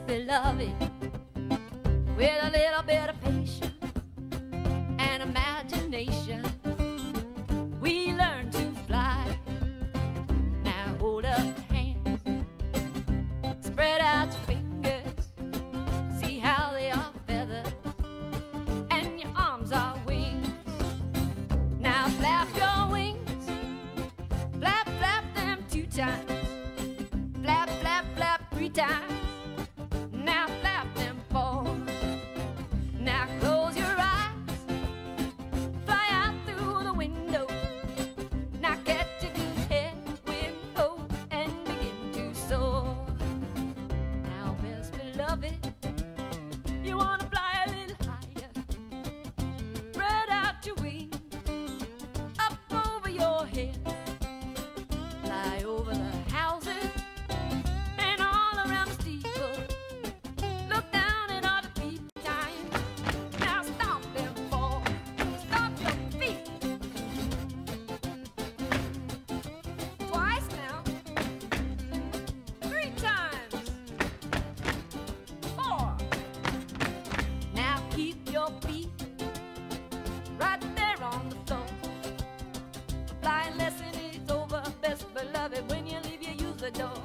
best beloved, with a little bit of patience and imagination, we learn to fly. Now hold up your hands, spread out your fingers, see how they are feathered, and your arms are wings. Now flap your wings, flap, flap them 2 times, flap, flap, flap 3 times. Now flap them 4. Now close your eyes, fly out through the window. Now catch a good headwind, oh, and begin to soar. Now, best beloved, you wanna fly a little higher, spread out your wings, up over your head, fly over the houses and all around the steeple. Look down at all the beat time. Now stomp them 4, stomp your feet. Twice now, 3 times, 4. Now keep your feet right there on the floor. The flying lesson is over, best beloved. When you leave, you use the door.